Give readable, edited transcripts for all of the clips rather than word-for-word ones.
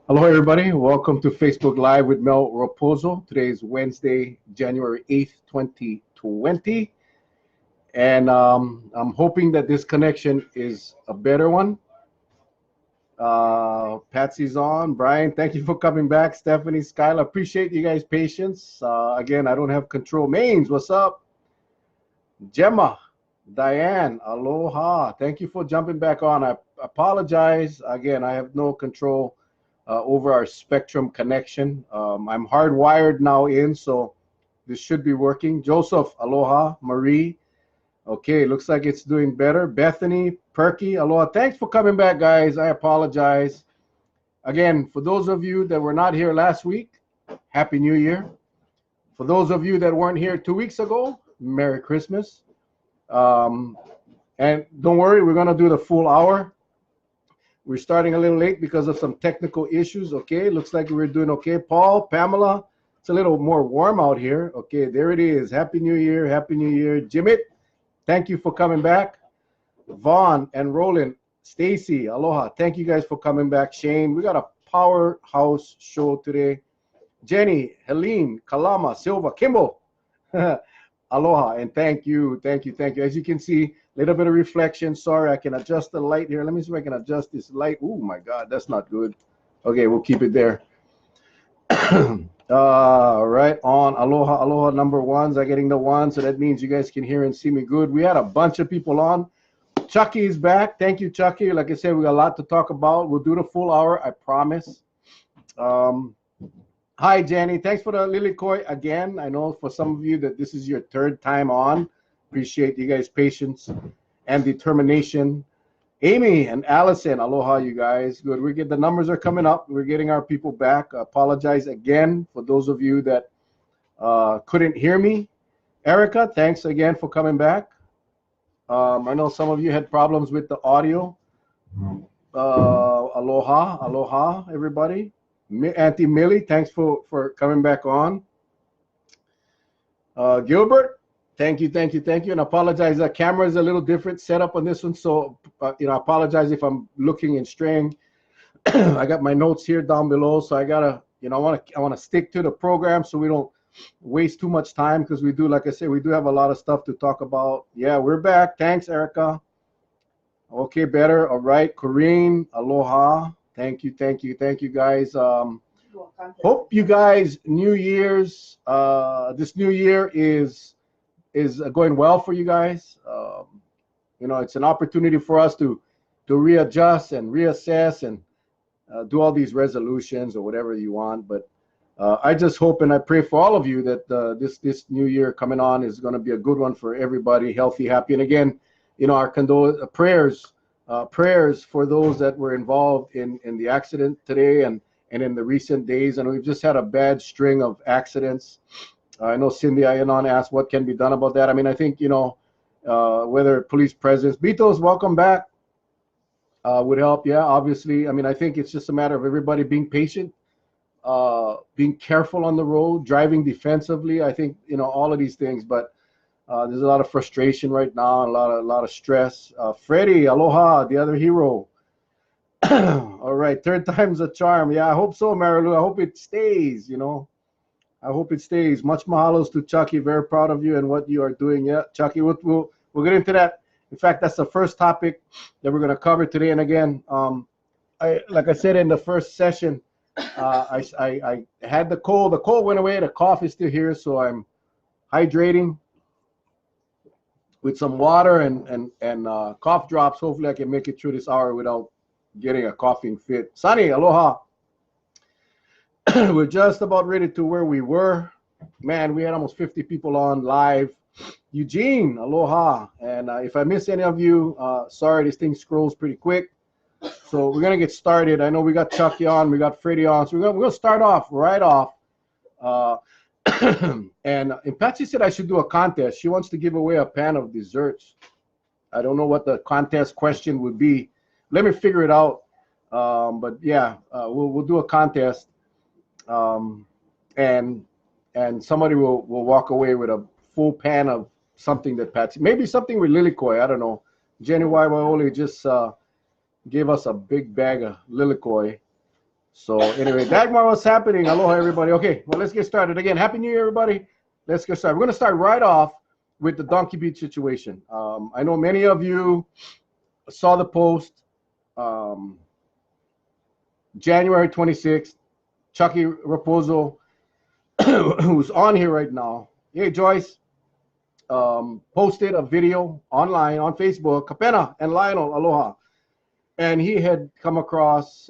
Hello, everybody. Welcome to Facebook Live with Mel Rapozo. Today is Wednesday, January 8th, 2020. And I'm hoping that this connection is a better one. Patsy's on. Brian, thank you for coming back. Stephanie, Skyla, appreciate you guys' patience. Again, I don't have control. Mains, what's up? Gemma, Diane, aloha. Thank you for jumping back on. I apologize. Again, I have no control over our Spectrum connection. I'm hardwired now in, so this should be working. Joseph, aloha. Marie, okay, looks like it's doing better. Bethany, Perky, aloha. Thanks for coming back, guys. I apologize. Again, for those of you that were not here last week, Happy New Year. For those of you that weren't here 2 weeks ago, Merry Christmas. And don't worry, we're going to do the full hour. We're starting a little late because of some technical issues. Okay, looks like we're doing okay. Paul, Pamela, it's a little more warm out here. Okay, there it is. Happy New Year. Happy New Year. Jimmy, thank you for coming back. Vaughn and Roland, Stacy, aloha. Thank you guys for coming back. Shane, we got a powerhouse show today. Jenny, Helene, Kalama, Silva, Kimball, aloha, and thank you, thank you, thank you. As you can see, a little bit of reflection. Sorry, I can adjust the light here. Let me see if I can adjust this light. Oh my God, that's not good. Okay, we'll keep it there. All right, on aloha, aloha number ones are getting the one, so that means you guys can hear and see me good. We had a bunch of people on. Chucky is back. Thank you, Chucky. Like I said, we got a lot to talk about. We'll do the full hour, I promise. Hi, Jenny. Thanks for the lily koi again. I know for some of you that this is your third time on. Appreciate you guys' patience and determination. Amy and Allison, aloha, you guys. Good. The numbers are coming up. We're getting our people back. I apologize again for those of you that couldn't hear me. Erica, thanks again for coming back. I know some of you had problems with the audio. Aloha, aloha, everybody. Auntie Millie, thanks for coming back on. Gilbert, thank you, thank you, thank you. And I apologize, the camera is a little different setup on this one, so I apologize if I'm looking and straying. I got my notes here down below, so I gotta, I want to stick to the program so we don't waste too much time, because we do, like I said, we do have a lot of stuff to talk about. Yeah, we're back. Thanks, Erica. Okay, better. All right, Corinne, aloha. Thank you, thank you, thank you, guys. Hope you guys, New Year's, this new year is going well for you guys. It's an opportunity for us to readjust and reassess and do all these resolutions or whatever you want. But I just hope and I pray for all of you that this new year coming on is going to be a good one for everybody, healthy, happy. And again, our prayers for those that were involved in the accident today and in the recent days. And we've just had a bad string of accidents. I know Cindy Ayanon asked what can be done about that. I mean, I think, whether police presence, Beatles, welcome back, would help. Yeah, obviously. I mean, I think it's just a matter of everybody being patient, being careful on the road, driving defensively. I think, all of these things, but there's a lot of frustration right now, and a lot of stress. Freddie, aloha, the other hero. All right, third time's a charm. Yeah, I hope so, Marilu. I hope it stays. I hope it stays. Much mahalos to Chucky. Very proud of you and what you are doing. Yeah, Chucky, we'll get into that. In fact, that's the first topic that we're going to cover today. And again, like I said in the first session, I had the cold. The cold went away. The cough is still here, so I'm hydrating with some water and cough drops. Hopefully I can make it through this hour without getting a coughing fit. Sunny, aloha. We're just about ready to where we were. Man, we had almost 50 people on live. Eugene, aloha. And if I miss any of you, sorry, this thing scrolls pretty quick. So we're going to get started. I know we got Chucky on, we got Freddie on. So we're going to start off right off. And Patsy said I should do a contest. She wants to give away a pan of desserts. I don't know what the contest question would be. Let me figure it out. But yeah, we'll do a contest, and somebody will walk away with a full pan of something that Patsy, maybe something with lilikoi. I don't know. Jenny Waiwaoli just gave us a big bag of lilikoi. So anyway, Dagmar, what's happening? Aloha, everybody. Okay, well, let's get started. Again, Happy New Year, everybody. Let's get started. We're going to start right off with the Donkey Beach situation. I know many of you saw the post. January 26th, Chucky Rapozo, who's on here right now. Hey, Joyce, posted a video online on Facebook. Kapena and Lionel, aloha. And he had come across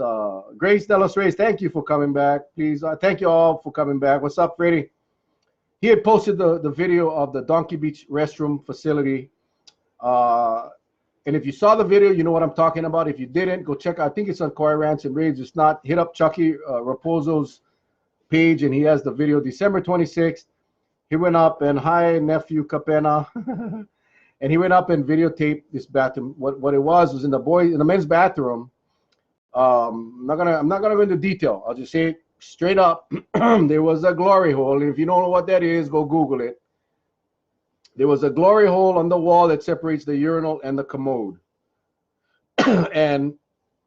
Grace De Los Reyes. Thank you for coming back. Please, thank you all for coming back. What's up, Freddie? He had posted the video of the Donkey Beach restroom facility. And if you saw the video, you know what I'm talking about. If you didn't, go check. I think it's on Koi Ranch and Raids. It's not. Hit up Chucky Rapozo's page, and he has the video. December 26th, he went up and hi nephew Kapena, and he went up and videotaped this bathroom. What it was in the men's bathroom. I'm not gonna go into detail. I'll just say it straight up. There was a glory hole. And if you don't know what that is, go Google it. There was a glory hole on the wall that separates the urinal and the commode. And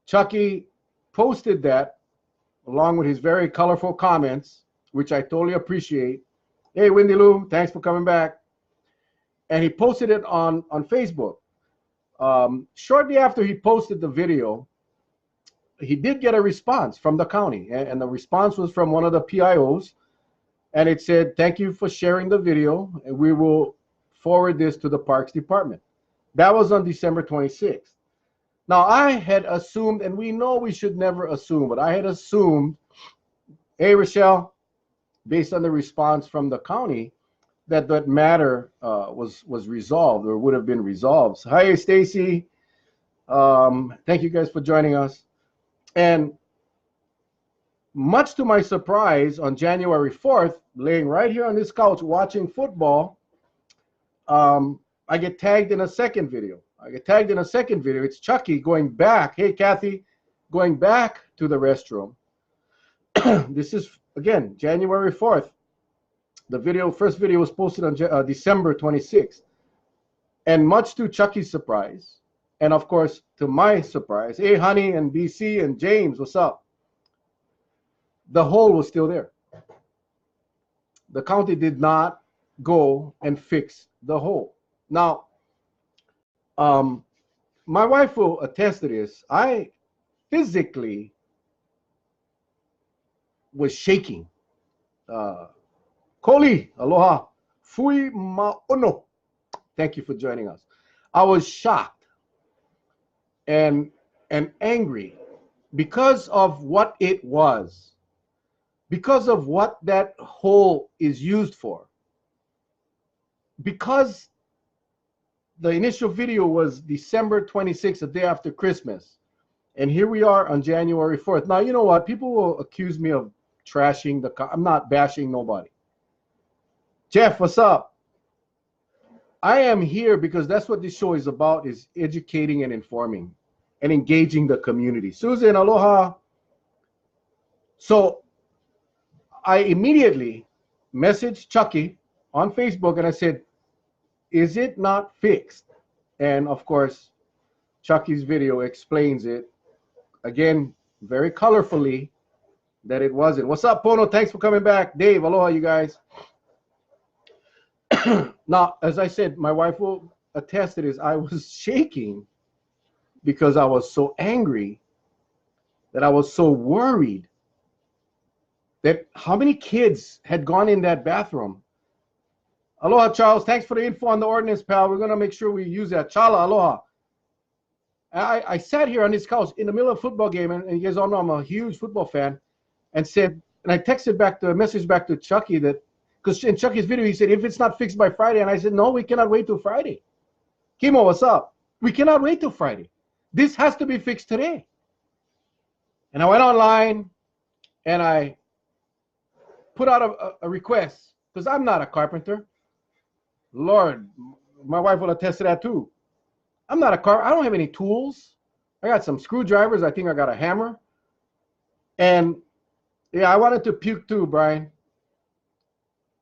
Chucky posted that along with his very colorful comments, which I totally appreciate. Hey, Wendy Lou, thanks for coming back. And he posted it on Facebook. Shortly after he posted the video, he did get a response from the county. And the response was from one of the PIOs. And it said, thank you for sharing the video. And we will forward this to the Parks Department. That was on December 26th. Now, I had assumed, and we know we should never assume, but I had assumed, hey, Rochelle, based on the response from the county, that that matter was resolved or would have been resolved. So, hi, Stacy. Thank you guys for joining us. And much to my surprise, on January 4th, laying right here on this couch watching football, I get tagged in a second video. It's Chucky going back. Hey, Kathy, going back to the restroom. This is, again, January 4th. The first video was posted on December 26th. And much to Chucky's surprise, and of course, to my surprise, hey, Honey and BC and James, what's up? The hole was still there. The county did not go and fix the hole. Now, my wife will attest to this. I physically was shaking. Koli, aloha. Fui ma'ono. Thank you for joining us. I was shocked and angry because of what it was, because of what that hole is used for. Because the initial video was December 26th, the day after Christmas. And here we are on January 4th. Now, you know what? People will accuse me of trashing I'm not bashing nobody. Jeff, what's up? I am here because that's what this show is about, is educating and informing and engaging the community. Susan, aloha. So I immediately messaged Chucky on Facebook and I said, is it not fixed? And of course, Chucky's video explains it, again, very colorfully, that it wasn't. What's up, Pono? Thanks for coming back. Dave, aloha, you guys. Now, as I said, my wife will attest to this. I was shaking because I was so angry, that I was so worried that how many kids had gone in that bathroom. Aloha, Charles. Thanks for the info on the ordinance, pal. We're going to make sure we use that. Chala, aloha. I sat here on this couch in the middle of a football game, and you guys all know I'm a huge football fan, and I texted back a message back to Chucky that, because in Chucky's video, he said, if it's not fixed by Friday, and I said, no, we cannot wait till Friday. Kimo, what's up? We cannot wait till Friday. This has to be fixed today. And I went online, and I put out a request, because I'm not a carpenter. Lord, my wife will attest to that too. I'm not a carpenter. I don't have any tools. I got some screwdrivers. I think I got a hammer. And yeah, I wanted to puke too, Brian.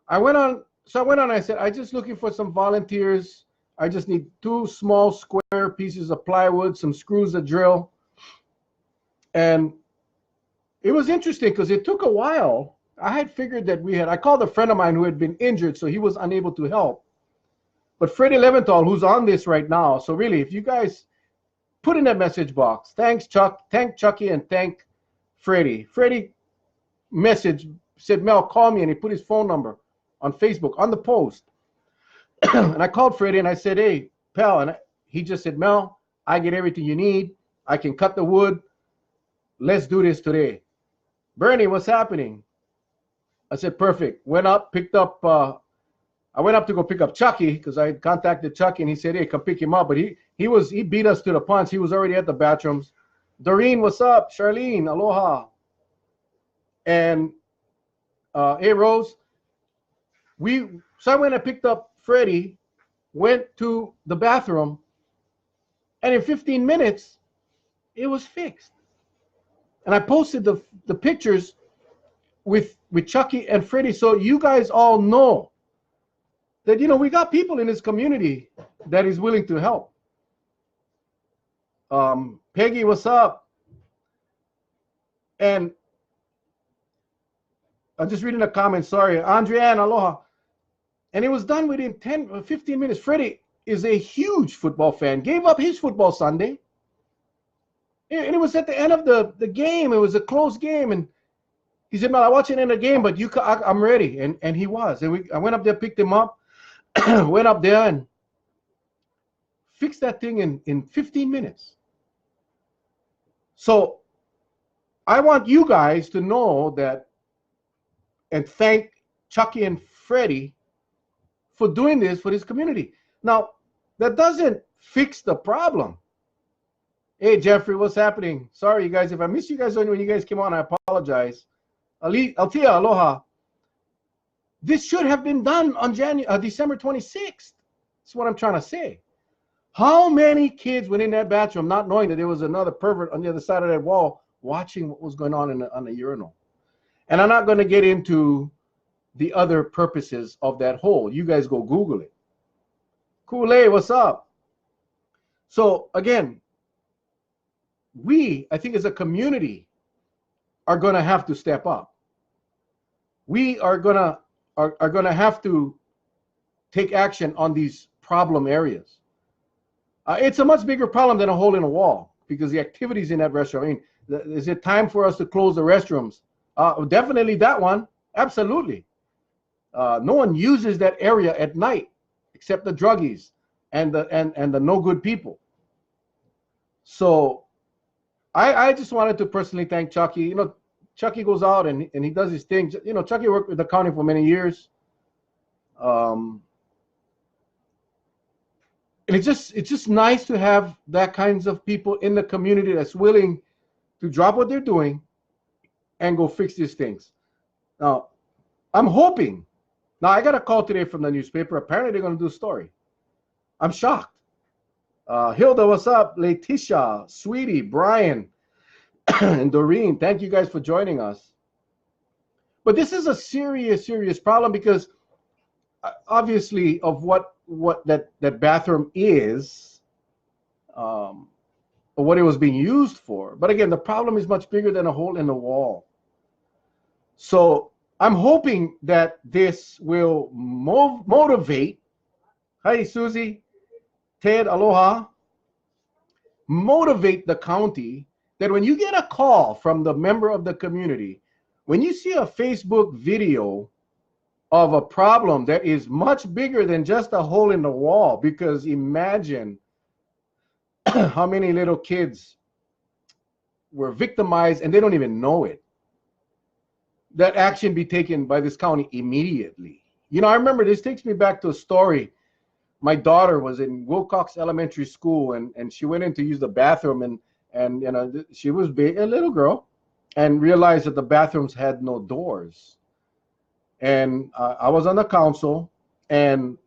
I went on and I said, I'm just looking for some volunteers. I just need 2 small square pieces of plywood, some screws, a drill. And it was interesting because it took a while. I had figured that I called a friend of mine who had been injured, so he was unable to help. But Freddie Leventhal, who's on this right now, so really, if you guys put in that message box, thank Chucky and thank Freddie. Freddie message said, Mel, call me, and he put his phone number on Facebook on the post. And I called Freddie and I said, hey, pal, and he just said, Mel, I get everything you need. I can cut the wood. Let's do this today. Bernie, what's happening? I said, perfect. Went up, picked up, I went up to go pick up Chucky because I contacted Chucky and he said, hey, come pick him up. But he beat us to the punch. He was already at the bathrooms. Doreen, what's up? Charlene, aloha. And hey, Rose. So I went and picked up Freddie, went to the bathroom, and in 15 minutes, it was fixed. And I posted the pictures with Chucky and Freddie, so you guys all know that, you know, we got people in this community that is willing to help. Peggy, what's up? And I'm just reading the comments, sorry. Andriane, aloha. And it was done within 10 or 15 minutes. Freddie is a huge football fan, gave up his football Sunday. And it was at the end of the game. It was a close game. And he said, Mel, I watched it in the game, but I'm ready. And he was. And I went up there, picked him up, went up there and fixed that thing in 15 minutes. So I want you guys to know that and thank Chucky and Freddie for doing this for this community. Now, that doesn't fix the problem. Hey, Jeffrey, what's happening? Sorry, you guys. If I missed you guys when you guys came on, I apologize. Altia, aloha. This should have been done on December 26th. That's what I'm trying to say. How many kids went in that bathroom not knowing that there was another pervert on the other side of that wall watching what was going on on the urinal? And I'm not going to get into the other purposes of that hole. You guys go Google it. Kool-Aid, what's up? So again, I think as a community, are going to have to step up. We are going to have to take action on these problem areas. It's a much bigger problem than a hole in a wall because the activities in that restroom. I mean, is it time for us to close the restrooms? Definitely that one. Absolutely. No one uses that area at night except the druggies and the no good people. So I just wanted to personally thank Chucky. You know, Chucky goes out and he does his thing. You know, Chucky worked with the county for many years. And it's just nice to have that kinds of people in the community that's willing to drop what they're doing and go fix these things. Now, I'm hoping. Now, I got a call today from the newspaper. Apparently, they're going to do a story. I'm shocked. Hilda, what's up? Letitia, Sweetie, Brian, and Doreen, thank you guys for joining us. But this is a serious, serious problem because obviously of what that bathroom is, or what it was being used for. But again, the problem is much bigger than a hole in the wall. So I'm hoping that this will motivate. Hi, Susie, Ted, aloha. Motivate the county that when you get a call from the member of the community, when you see a Facebook video of a problem that is much bigger than just a hole in the wall, because imagine how many little kids were victimized and they don't even know it. That action be taken by this county immediately. You know, I remember, this takes me back to a story. My daughter was in Wilcox Elementary School and she went in to use the bathroom and you know, she was big, a little girl, and realized that the bathrooms had no doors. And I was on the council, and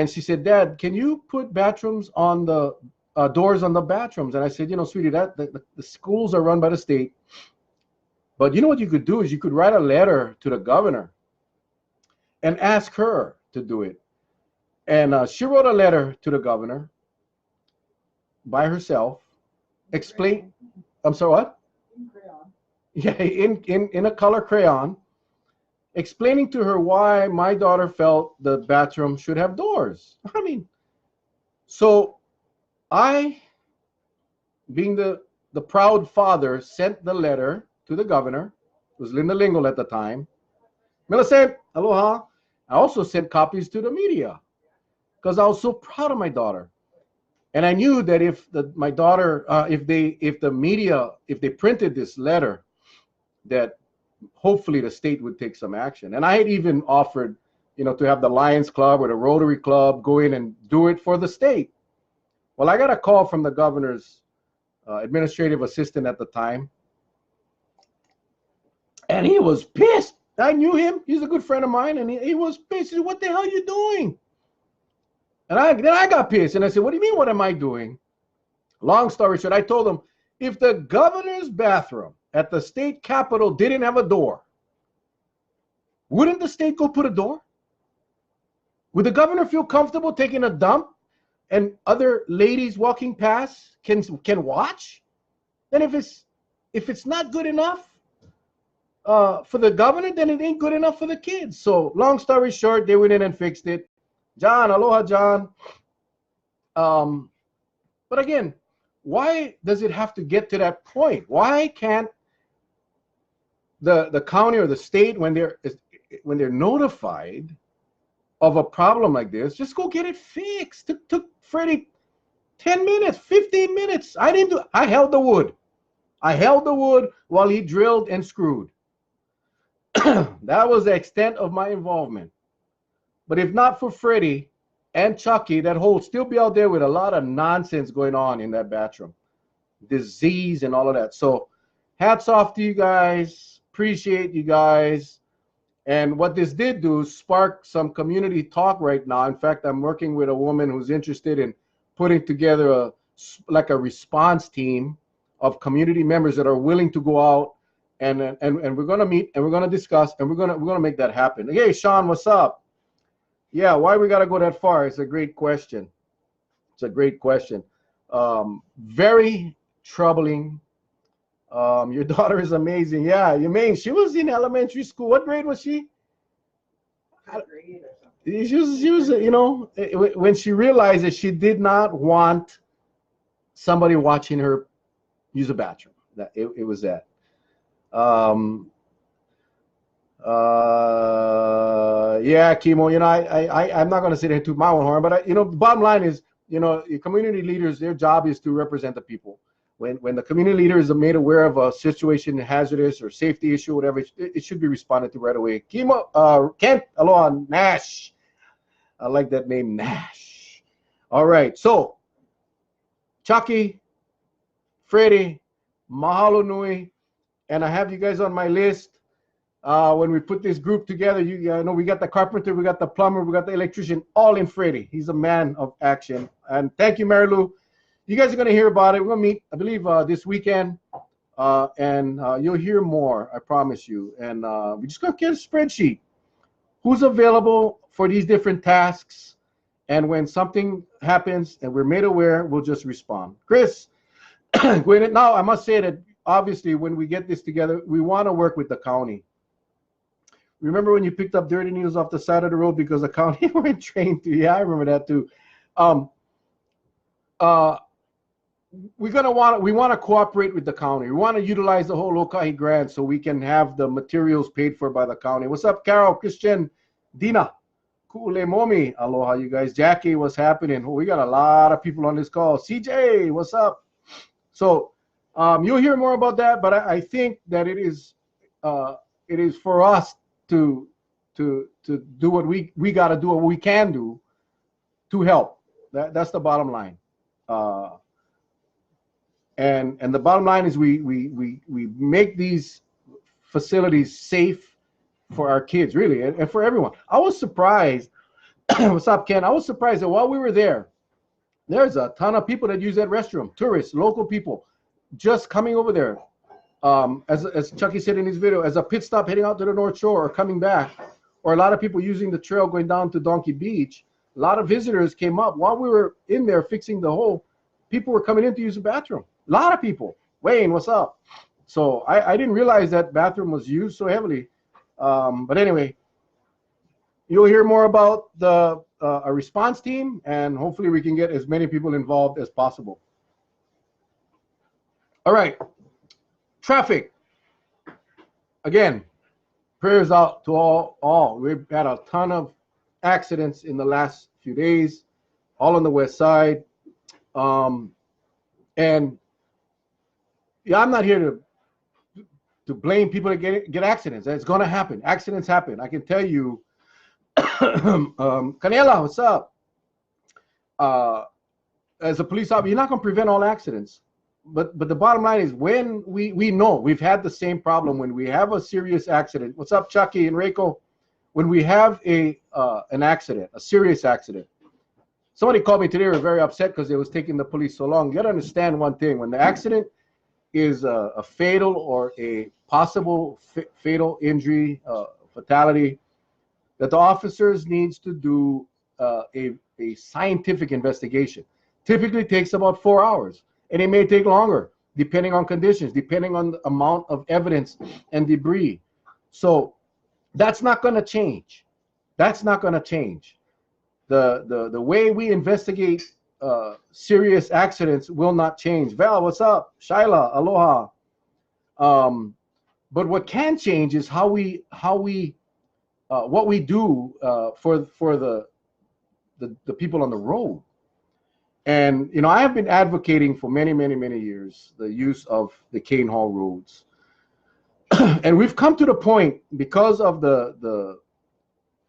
she said, Dad, can you put bathrooms on the doors on the bathrooms? And I said, you know, sweetie, the schools are run by the state. But you know what you could do is you could write a letter to the governor and ask her to do it. And she wrote a letter to the governor by herself. Explain. I'm sorry, what? Yeah, in a color crayon, explaining to her why my daughter felt the bathroom should have doors. I mean, so I, being the proud father, sent the letter to the governor. It was Linda Lingle at the time. Millicent, aloha. I also sent copies to the media because I was so proud of my daughter. And I knew that if my daughter, if the media, if they printed this letter, that hopefully the state would take some action. And I had even offered, to have the Lions Club or the Rotary Club go in and do it for the state. Well, I got a call from the governor's administrative assistant at the time, and he was pissed. I knew him. He's a good friend of mine, and he was pissed. He said, "What the hell are you doing?" And then I got pissed, and I said, "What do you mean, what am I doing?" Long story short, I told him, if the governor's bathroom at the state capitol didn't have a door, wouldn't the state go put a door? Would the governor feel comfortable taking a dump and other ladies walking past can watch? Then if it's not good enough for the governor, then it ain't good enough for the kids. So long story short, they went in and fixed it. John, aloha, John. But again, why does it have to get to that point? Why can't the county or the state, when they're notified of a problem like this, just go get it fixed? It took Freddie 10 minutes, 15 minutes. I held the wood. I held the wood while he drilled and screwed. That was the extent of my involvement. But if not for Freddie and Chucky, that hole still be out there with a lot of nonsense going on in that bathroom. Disease and all of that. So hats off to you guys. Appreciate you guys. And what this did do is spark some community talk right now. In fact, I'm working with a woman who's interested in putting together a response team of community members that are willing to go out and we're going to meet and we're going to discuss and we're going to make that happen. Hey, Sean, what's up? Yeah, why we got to go that far? It's a great question. It's a great question. Very troubling. Your daughter is amazing. Yeah, you mean she was in elementary school. What grade was she? She was, when she realized that she did not want somebody watching her use a bathroom. That it was that. Yeah, Kimo, I'm not going to sit here and toot my own horn, but the bottom line is, community leaders, their job is to represent the people. When the community leader is made aware of a situation, hazardous or safety issue, whatever, it should be responded to right away. Kimo, Kent, aloha, Nash. I like that name, Nash. All right, so Chucky, Freddie, mahalo nui, and I have you guys on my list. When we put this group together, you know, we got the carpenter, we got the plumber, we got the electrician, all in Freddie. He's a man of action. And thank you, Mary Lou. You guys are going to hear about it. We're going to meet, I believe, this weekend, and you'll hear more, I promise you. And we're just going to get a spreadsheet. Who's available for these different tasks? And when something happens and we're made aware, we'll just respond. Chris, now I must say that obviously when we get this together, we want to work with the county. Remember when you picked up dirty needles off the side of the road because the county weren't trained to? Yeah, I remember that too. We want to cooperate with the county. We want to utilize the whole Lokahi grant so we can have the materials paid for by the county. What's up, Carol, Christian, Dina, Kule Momi, aloha, you guys. Jackie, what's happening? Oh, we got a lot of people on this call. CJ, what's up? So you'll hear more about that, but I think that it is for us to do what we got to do, what we can do to help. That's the bottom line. And the bottom line is we make these facilities safe for our kids, really, and for everyone. I was surprised. What's up, Ken? I was surprised that while we were there, there's a ton of people that use that restroom, tourists, local people, just coming over there. As Chucky said in his video, as a pit stop heading out to the North Shore or coming back, or a lot of people using the trail going down to Donkey Beach. A lot of visitors came up while we were in there fixing the hole. People were coming in to use the bathroom. A lot of people. Wayne, what's up? So I didn't realize that bathroom was used so heavily. But anyway, you'll hear more about a response team, and hopefully we can get as many people involved as possible. All right, traffic. Again, prayers out to all. We've had a ton of accidents in the last few days, all on the west side. And yeah, I'm not here to blame people that get accidents. It's going to happen. Accidents happen. I can tell you. Canela, what's up? As a police officer, you're not going to prevent all accidents. But the bottom line is, when we know we've had the same problem when we have a serious accident. What's up, Chucky and Reiko? When we have an accident, a serious accident. Somebody called me today. They were very upset because it was taking the police so long. You got to understand one thing: when the accident is a fatal or a possible fatal injury, fatality, that the officers needs to do a scientific investigation. Typically takes about 4 hours, and it may take longer depending on conditions, depending on the amount of evidence and debris. So that's not going to change. That's not going to change. The way we investigate serious accidents will not change. Val, what's up? Shyla, aloha. But what can change is what we do for the people on the road. And you know, I have been advocating for many years the use of the cane haul roads, and we've come to the point, because of the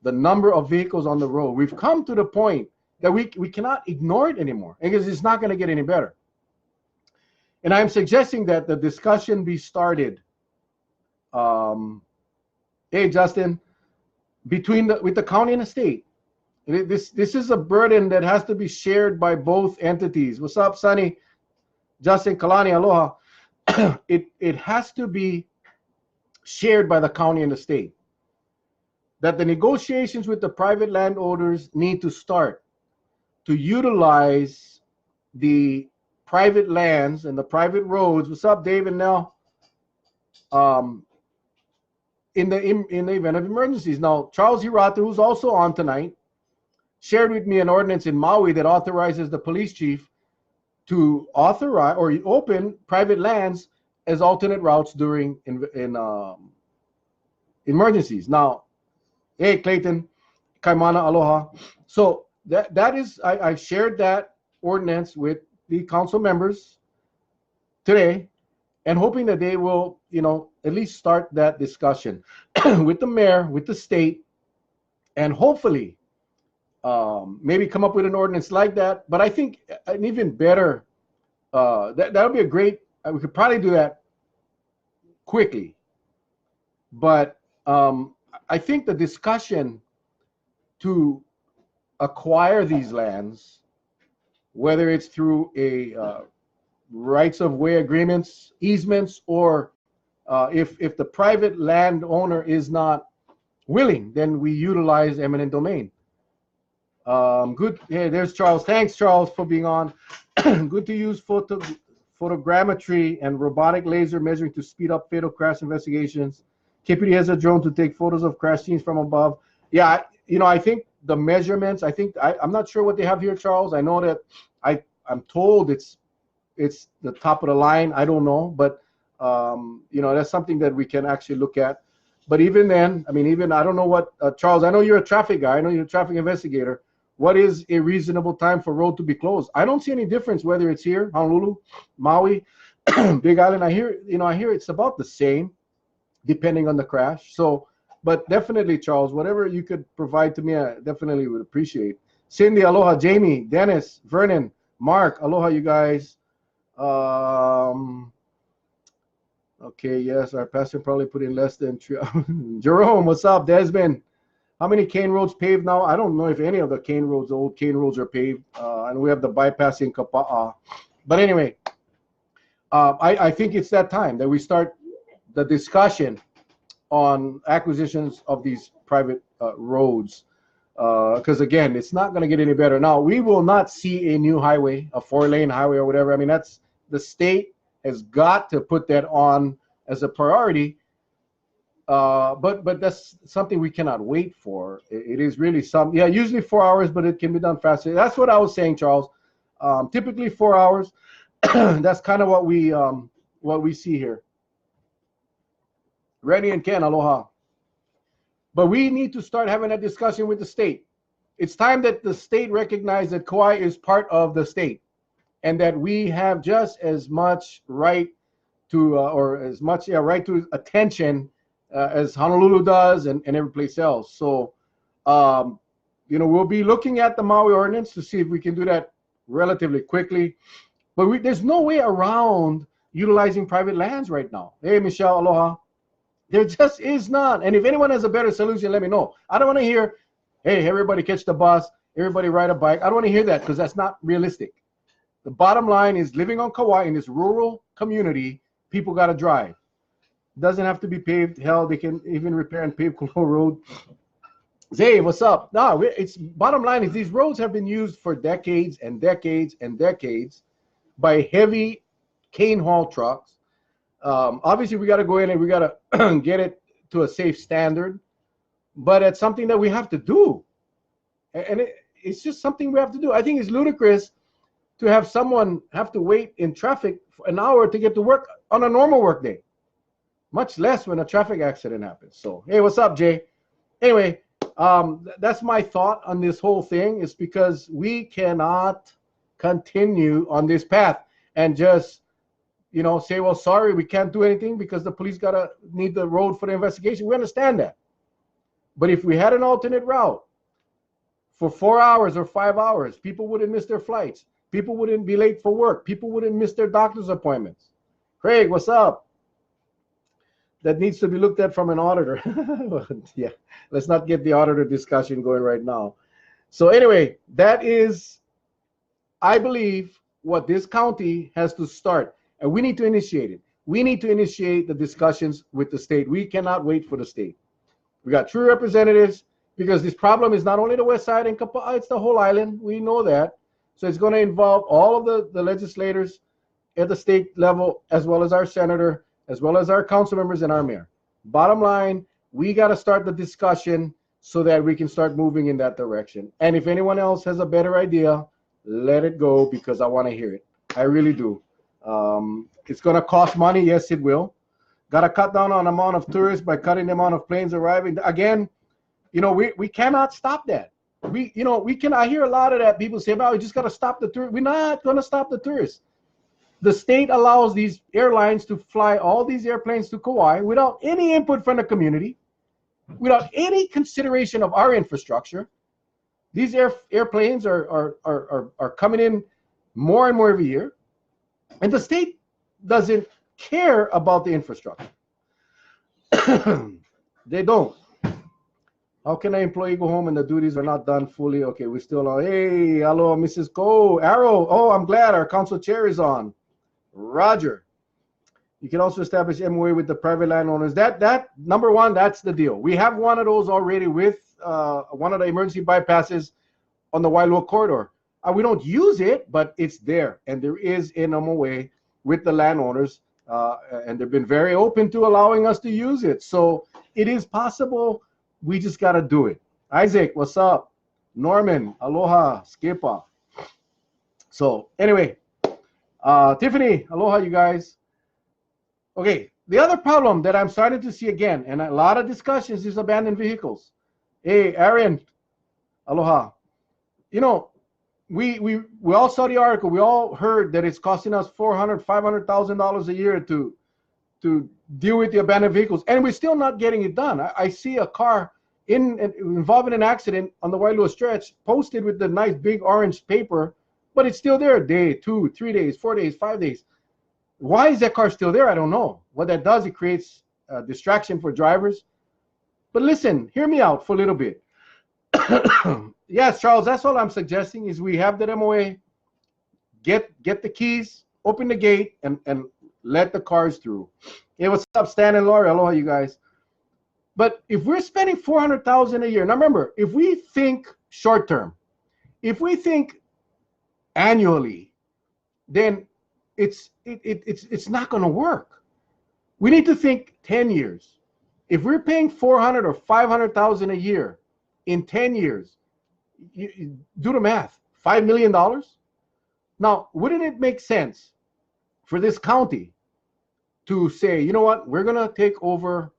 number of vehicles on the road, we've come to the point that we cannot ignore it anymore, because it's not going to get any better. And I'm suggesting that the discussion be started. Hey, Justin, with the county and the state. This is a burden that has to be shared by both entities. What's up, Sonny? Justin, Kalani, aloha. It has to be shared by the county and the state. That the negotiations with the private landowners need to start to utilize the private lands and the private roads. What's up, Dave and Nell? In the event of emergencies. Now, Charles Hirata, who's also on tonight, shared with me an ordinance in Maui that authorizes the police chief to authorize or open private lands as alternate routes during emergencies. Now, hey, Clayton, Kaimana, aloha. So that is, I shared that ordinance with the council members today, and hoping that they will, you know, at least start that discussion with the mayor, with the state, and hopefully maybe come up with an ordinance like that. But I think an even better, that'll be a great, we could probably do that quickly. But I think the discussion to acquire these lands, whether it's through a rights of way agreements, easements, or if the private landowner is not willing, then we utilize eminent domain. Good. Hey, there's Charles. Thanks, Charles, for being on. Good to use photogrammetry and robotic laser measuring to speed up fatal crash investigations. KPD has a drone to take photos of crash scenes from above. Yeah, you know, I think the measurements, I'm not sure what they have here, Charles. I know that I'm told it's the top of the line. I don't know, but you know, that's something that we can actually look at. But even then, I mean, I don't know what, Charles, I know you're a traffic guy. I know you're a traffic investigator. What is a reasonable time for road to be closed? I don't see any difference whether it's here, Honolulu, Maui, Big Island. I hear it's about the same, depending on the crash. So, but definitely, Charles, whatever you could provide to me, I definitely would appreciate. Cindy, aloha. Jamie, Dennis, Vernon, Mark, aloha, you guys. Okay, yes, our pastor probably put in less than 3. Jerome, what's up? Desmond, how many cane roads paved now? I don't know if any of the old cane roads are paved. And we have the bypass in Kapa'a. But anyway, I think it's that time that we start the discussion on acquisitions of these private roads. Because again, it's not going to get any better. Now, we will not see a new highway, a 4-lane highway or whatever. I mean, that's the state has got to put that on as a priority. But that's something we cannot wait for. It is really usually 4 hours, but it can be done faster. That's what I was saying, Charles. Typically 4 hours. That's kind of what we see here. Rennie and Ken, aloha. But we need to start having a discussion with the state. It's time that the state recognize that Kauai is part of the state, and that we have just as much right to, right to attention as Honolulu does, and every place else. So, we'll be looking at the Maui ordinance to see if we can do that relatively quickly. But there's no way around utilizing private lands right now. Hey, Michelle, aloha. There just is not. And if anyone has a better solution, let me know. I don't want to hear, hey, everybody catch the bus, everybody ride a bike. I don't want to hear that, because that's not realistic. The bottom line is, living on Kauai in this rural community, people got to drive. It doesn't have to be paved. Hell, they can even repair and pave Kolo Road. Zay, what's up? No, it's bottom line is, these roads have been used for decades and decades and decades by heavy cane haul trucks. Obviously, we got to go in and we got to get it to a safe standard, but it's something that we have to do, and it's just something we have to do. I think it's ludicrous to have someone have to wait in traffic for an hour to get to work on a normal work day, much less when a traffic accident happens. So, hey, what's up, Jay? Anyway, that's my thought on this whole thing, is because we cannot continue on this path and just say, well, sorry, we can't do anything because the police need the road for the investigation. We understand that. But if we had an alternate route for 4 hours or 5 hours, people wouldn't miss their flights. People wouldn't be late for work. People wouldn't miss their doctor's appointments. Craig, what's up? That needs to be looked at from an auditor. Yeah, let's not get the auditor discussion going right now. So anyway, that is, I believe, what this county has to start. And we need to initiate it. We need to initiate the discussions with the state. We cannot wait for the state. We got true representatives, because this problem is not only the west side and Kapaa, it's the whole island. We know that. So it's going to involve all of the legislators at the state level, as well as our senator, as well as our council members and our mayor. Bottom line, we got to start the discussion so that we can start moving in that direction. And if anyone else has a better idea, let it go, because I want to hear it. I really do. It's going to cost money. Yes, it will. Got to cut down on the amount of tourists by cutting the amount of planes arriving. Again, we cannot stop that. I hear a lot of that. People say, no, we just got to stop the tourists. We're not going to stop the tourists. The state allows these airlines to fly all these airplanes to Kauai without any input from the community, without any consideration of our infrastructure. These airplanes are coming in more and more every year. And the state doesn't care about the infrastructure. They don't. How can an employee go home and the duties are not done fully? Okay, we're still on. Hey, hello, Mrs. Cole. Arrow. Oh, I'm glad our council chair is on. Roger. You can also establish MOA with the private landowners. That number one, that's the deal. We have one of those already with one of the emergency bypasses on the Wailoa corridor. We don't use it, but it's there, and there is an MOA with the landowners, and they've been very open to allowing us to use it. So it is possible. We just got to do it. Isaac, what's up? Norman, aloha, Skipa. So anyway, Tiffany, aloha, you guys. Okay, the other problem that I'm starting to see again, and a lot of discussions, is abandoned vehicles. Hey, Aaron, aloha. We all saw the article. We all heard that it's costing us $400,000, $500,000 a year to deal with the abandoned vehicles, and we're still not getting it done. I see a car involved in an accident on the Wailoa stretch, posted with the nice big orange paper, but it's still there a day, 2, 3 days, 4 days, 5 days. Why is that car still there? I don't know. What that does, it creates a distraction for drivers. But listen, hear me out for a little bit. Yes, Charles, that's all I'm suggesting is we have that MOA, get the keys, open the gate, and let the cars through. Hey, what's up, Stan and Laura? Aloha, you guys. But if we're spending $400,000 a year, now remember, if we think short term, if we think annually, then it's not going to work. We need to think 10 years. If we're paying 400 or 500,000 a year in 10 years, you do the math, $5 million. Now, wouldn't it make sense for this county to say, you know what, we're going to take over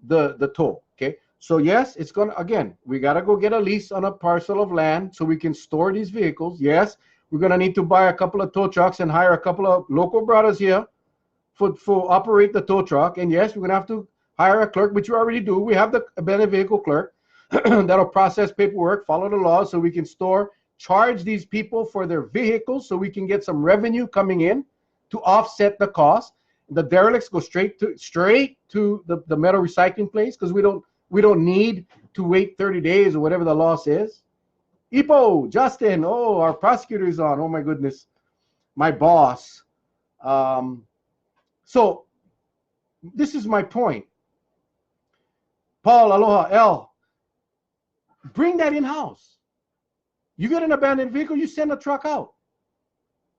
the toll, okay? So yes, it's going to, again, we got to go get a lease on a parcel of land so we can store these vehicles. Yes, we're going to need to buy a couple of tow trucks and hire a couple of local brothers here for operate the tow truck. And yes, we're going to have to hire a clerk, which we already do. We have the abandoned vehicle clerk that'll process paperwork, follow the laws so we can store, charge these people for their vehicles so we can get some revenue coming in to offset the cost. The derelicts go straight to the metal recycling place because we don't need to wait 30 days or whatever the law says. Ipo, Justin, oh, our prosecutor is on. Oh my goodness, my boss. So this is my point. Paul, aloha, L, bring that in-house. You get an abandoned vehicle, you send a truck out.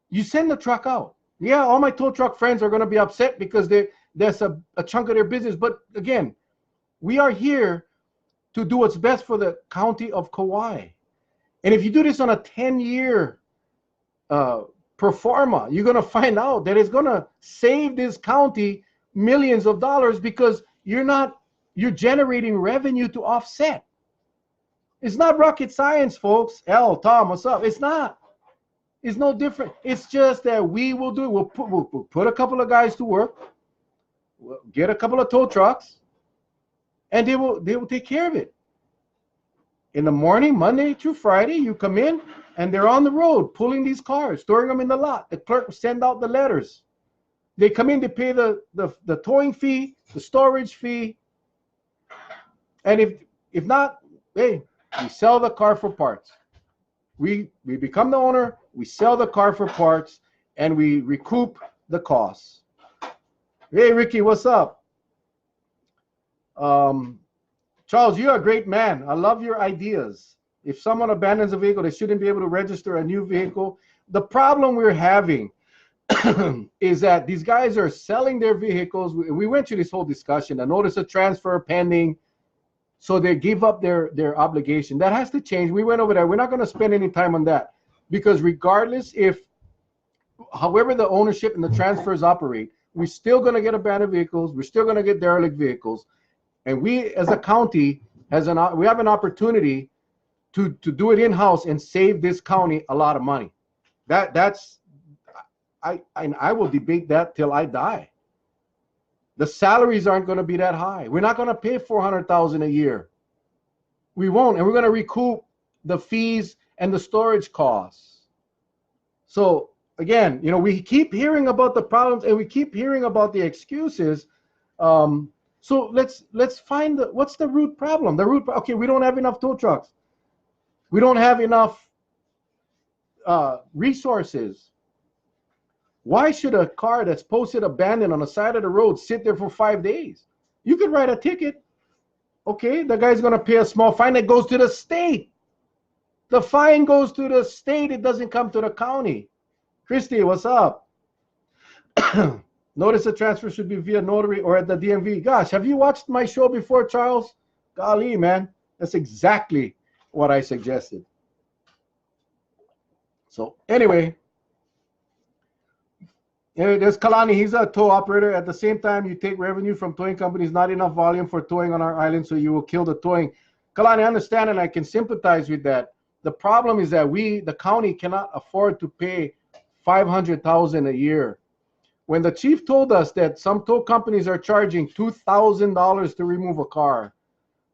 You send the truck out. Yeah, all my tow truck friends are going to be upset because that's a chunk of their business. But again, we are here to do what's best for the county of Kauai. And if you do this on a 10-year pro forma, you're going to find out that it's going to save this county millions of dollars because you're generating revenue to offset. It's not rocket science, folks. L, Tom, what's up? It's not. It's no different. It's just that we will do it. We'll put a couple of guys to work. We'll get a couple of tow trucks, and they will take care of it. In the morning, Monday through Friday, you come in, and they're on the road pulling these cars, storing them in the lot. The clerk will send out the letters. They come in to pay the towing fee, the storage fee, and if not, hey, we sell the car for parts. We become the owner, we sell the car for parts, and we recoup the costs. Hey, Ricky, what's up? Charles, you're a great man. I love your ideas. If someone abandons a vehicle, they shouldn't be able to register a new vehicle. The problem we're having is that these guys are selling their vehicles. We went through this whole discussion, a notice of transfer pending, so they give up their obligation. That has to change. We went over that. We're not going to spend any time on that because regardless however the ownership and the transfers operate, we're still going to get abandoned vehicles. We're still going to get derelict vehicles. And we as a county, we have an opportunity to do it in-house and save this county a lot of money. I will debate that till I die. The salaries aren't going to be that high. We're not going to pay $400,000 a year. We won't, and we're going to recoup the fees and the storage costs. So again, we keep hearing about the problems and we keep hearing about the excuses. So let's find what's the root problem. Okay, we don't have enough tow trucks. We don't have enough resources. Why should a car that's posted abandoned on the side of the road sit there for 5 days? You could write a ticket. Okay, the guy's going to pay a small fine that goes to the state. The fine goes to the state. It doesn't come to the county. Christy, what's up? Notice the transfer should be via notary or at the DMV. Gosh, have you watched my show before, Charles? Golly, man. That's exactly what I suggested. So anyway, there's Kalani. He's a tow operator. At the same time, you take revenue from towing companies, not enough volume for towing on our island, so you will kill the towing. Kalani, I understand and I can sympathize with that. The problem is that the county cannot afford to pay $500,000 a year. When the chief told us that some tow companies are charging $2,000 to remove a car,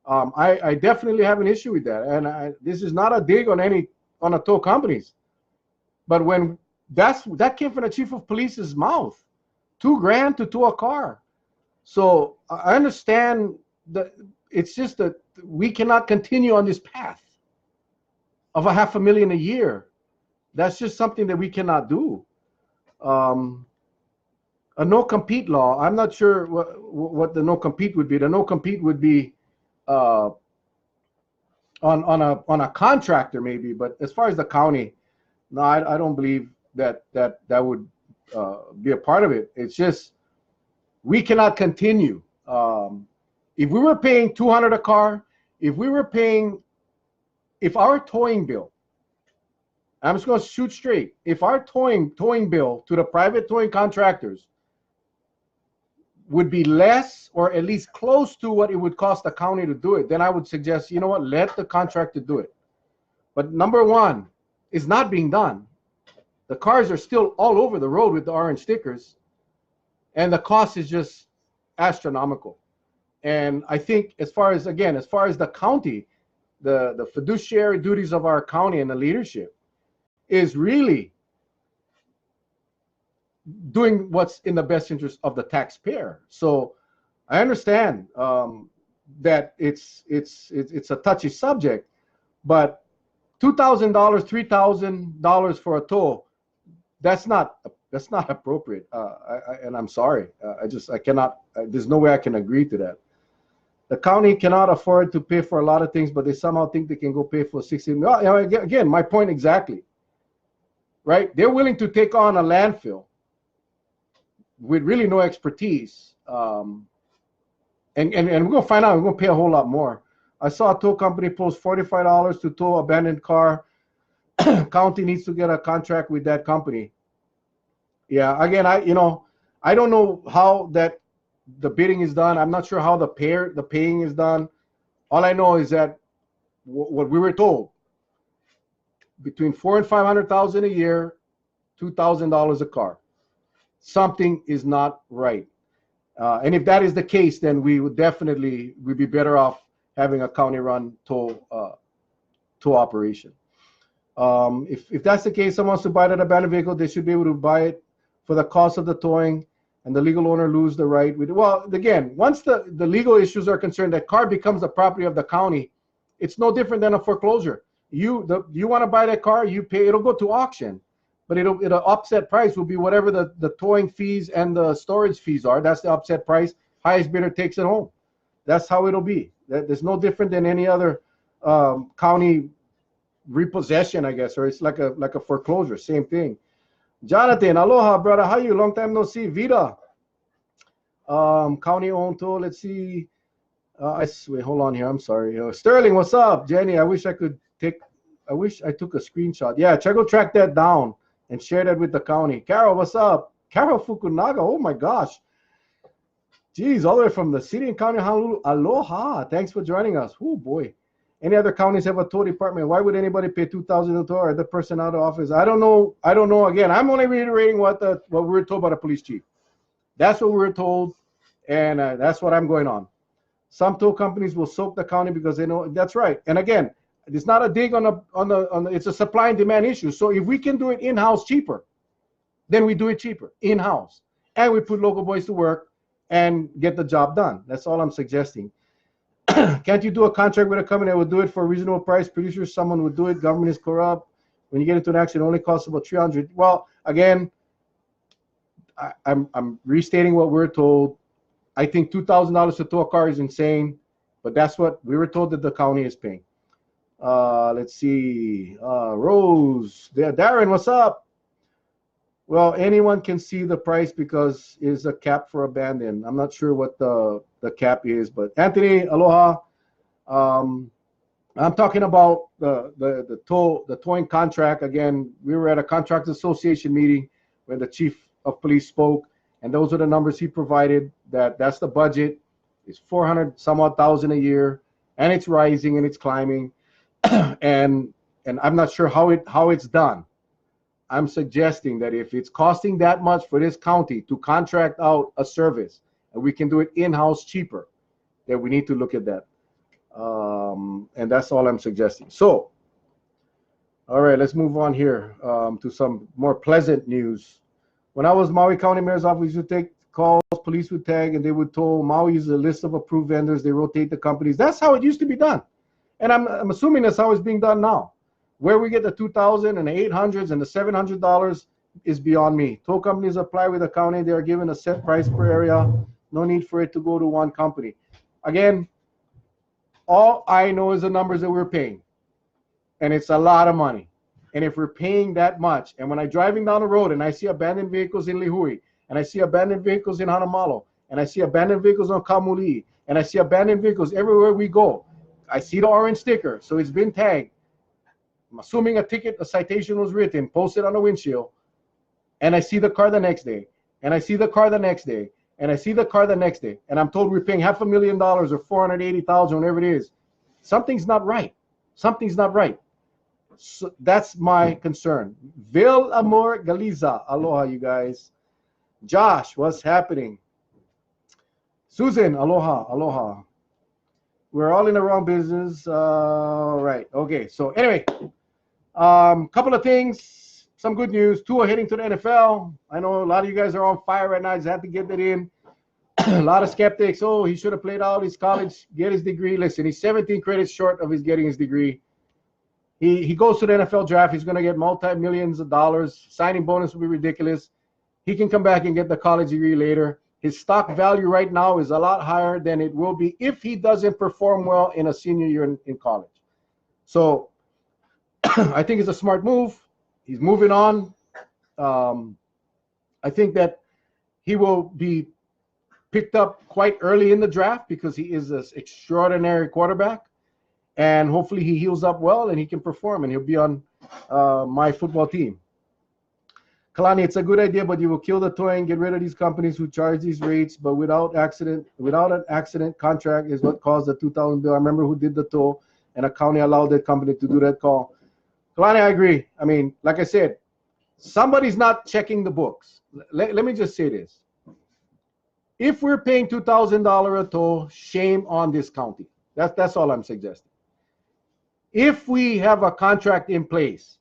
I definitely have an issue with that. And this is not a dig on the tow companies, but when that came from the chief of police's mouth, $2,000 to tow a car. So I understand that it's just that we cannot continue on this path of $500,000 a year. That's just something that we cannot do. A no-compete law, I'm not sure what the no-compete would be. The no-compete would be on a contractor maybe, but as far as the county, no, I don't believe that would be a part of it. It's just we cannot continue. If we were paying $200 a car, if our towing bill, I'm just going to shoot straight, if our towing bill to the private towing contractors would be less or at least close to what it would cost the county to do it, then I would suggest, you know what, let the contractor do it. But number one, it's not being done. The cars are still all over the road with the orange stickers, and the cost is just astronomical. And I think as far as the county, the fiduciary duties of our county and the leadership is really doing what's in the best interest of the taxpayer. So I understand that it's a touchy subject, but $2,000, $3,000 for a toll, that's not appropriate. And I'm sorry, I cannot. There's no way I can agree to that. The county cannot afford to pay for a lot of things, but they somehow think they can go pay for 60. Again, my point exactly. Right? They're willing to take on a landfill with really no expertise, and we're gonna find out. We're gonna pay a whole lot more. I saw a tow company post $45 to tow abandoned car. County needs to get a contract with that company. Yeah, again, I don't know how the bidding is done. I'm not sure how the paying is done. All I know is that what we were told, between $400,000 and $500,000 a year, $2,000 a car. Something is not right. And if that is the case, then we'd be better off having a county-run tow operation. If that's the case, someone wants to buy that abandoned vehicle, they should be able to buy it for the cost of the towing, and the legal owner lose the right. Well, again, once the legal issues are concerned, that car becomes the property of the county. It's no different than a foreclosure. You want to buy that car, you pay. It'll go to auction, but it'll upset price will be whatever the towing fees and the storage fees are. That's the upset price. Highest bidder takes it home. That's how it'll be. There's no different than any other county repossession, I guess, or it's like a foreclosure. Same thing. Jonathan, aloha, brother. How you? Long time no see. Vida. County owned toll. Let's see. Wait, hold on here. I'm sorry. Sterling, what's up? Jenny, I wish I took a screenshot. Yeah, go track that down and share that with the county. Carol, what's up? Carol Fukunaga. Oh my gosh. Geez, all the way from the city and county of Honolulu. Aloha. Thanks for joining us. Oh boy. Any other counties have a toll department? Why would anybody pay $2,000 to tow or the person out of office? I don't know. Again, I'm only reiterating what we were told by the police chief. That's what we were told, and that's what I'm going on. Some toll companies will soak the county because they know that's right. And again, it's not a dig on the it's a supply and demand issue. So if we can do it in-house cheaper, then we do it cheaper in-house, and we put local boys to work and get the job done. That's all I'm suggesting. Can't you do a contract with a company that would do it for a reasonable price? Producers, someone would do it. Government is corrupt. When you get into an accident, it only costs about $300. Well, again, I'm restating what we're told. I think $2,000 to tow a car is insane, but that's what we were told that the county is paying. Let's see. Rose, Darren, what's up? Well, anyone can see the price because it's a cap for abandoned. I'm not sure what the cap is, but Anthony, aloha. I'm talking about the towing contract. Again, we were at a contract association meeting where the chief of police spoke, and those are the numbers he provided. That's the budget. It's 400 some odd thousand a year, and it's rising and it's climbing. and I'm not sure how it's done. I'm suggesting that if it's costing that much for this county to contract out a service and we can do it in-house cheaper, then we need to look at that. And that's all I'm suggesting. So, all right, let's move on here to some more pleasant news. When I was Maui County Mayor's office, we would take calls, police would tag, and they would toll. Maui uses a list of approved vendors. They rotate the companies. That's how it used to be done. And I'm assuming that's how it's being done now. Where we get the $2,000 and the $800s and the $700 is beyond me. Toll companies apply with the county. They are given a set price per area. No need for it to go to one company. Again, all I know is the numbers that we're paying. And it's a lot of money. And if we're paying that much, and when I'm driving down the road and I see abandoned vehicles in Lihue, and I see abandoned vehicles in Hanamalo, and I see abandoned vehicles on Kamuli, and I see abandoned vehicles everywhere we go. I see the orange sticker, so it's been tagged. I'm assuming a citation was written, posted on the windshield, and I see the car the next day, and I see the car the next day, and I see the car the next day, and I'm told we're paying $500,000 or $480,000, whatever it is. Something's not right. Something's not right. So that's my concern. Vil Amor Galiza, aloha, you guys. Josh, what's happening? Susan, aloha, aloha. We're all in the wrong business. Right. Okay. So anyway, couple of things. Some good news. Tua heading to the NFL. I know a lot of you guys are on fire right now. I just had to get that in. A lot of skeptics. Oh, he should have played out his college, get his degree. Listen, he's 17 credits short of his getting his degree. He goes to the NFL draft. He's going to get multi-millions of dollars. Signing bonus will be ridiculous. He can come back and get the college degree later. His stock value right now is a lot higher than it will be if he doesn't perform well in a senior year in college. So I think it's a smart move. He's moving on. I think that he will be picked up quite early in the draft because he is an extraordinary quarterback. And hopefully he heals up well and he can perform and he'll be on my football team. Kalani, it's a good idea, but you will kill the toy and get rid of these companies who charge these rates, but without an accident contract is what caused the 2000 bill. I remember who did the toll, and a county allowed that company to do that call. Kalani, I agree. I mean, like I said, somebody's not checking the books. Let me just say this. If we're paying $2,000 a toll, shame on this county. That's all I'm suggesting. If we have a contract in place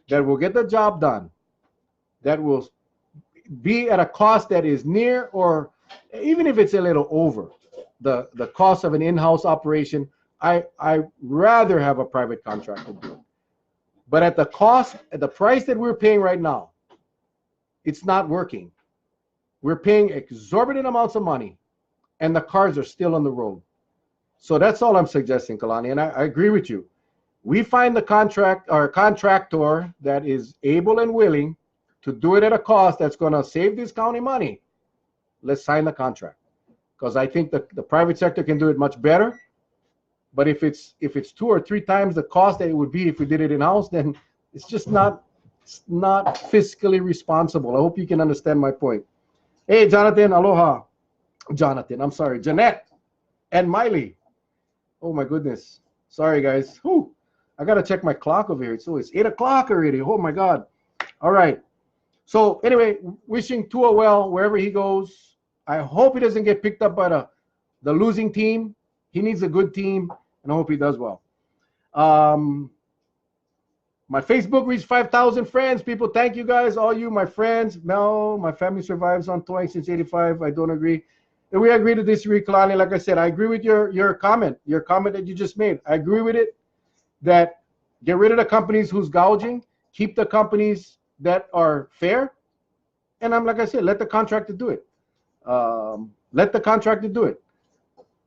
that will get the job done, that will be at a cost that is near or even if it's a little over the cost of an in-house operation, I rather have a private contractor do it. But at the cost, at the price that we're paying right now, it's not working. We're paying exorbitant amounts of money, and the cars are still on the road. So that's all I'm suggesting, Kalani, and I agree with you. We find the contractor that is able and willing to do it at a cost that's going to save this county money. Let's sign the contract, because I think the private sector can do it much better. But if it's 2 or 3 times the cost that it would be if we did it in-house, then it's just not fiscally responsible. I hope you can understand my point. Hey, Jonathan, aloha. Jonathan, I'm sorry, Jeanette and Miley. Oh my goodness. Sorry, guys. Whew. I got to check my clock over here. So it's 8 o'clock already. Oh my God. All right. So anyway, wishing Tua well wherever he goes. I hope he doesn't get picked up by the losing team. He needs a good team, and I hope he does well. My Facebook reached 5,000 friends. People, thank you guys, all you, my friends. Mel, my family survives on toying since 85. I don't agree. And we agree to disagree, Kalani. Like I said, I agree with your comment that you just made. I agree with it, that get rid of the companies who's gouging, keep the companies that are fair, and like I said, let the contractor do it. Let the contractor do it.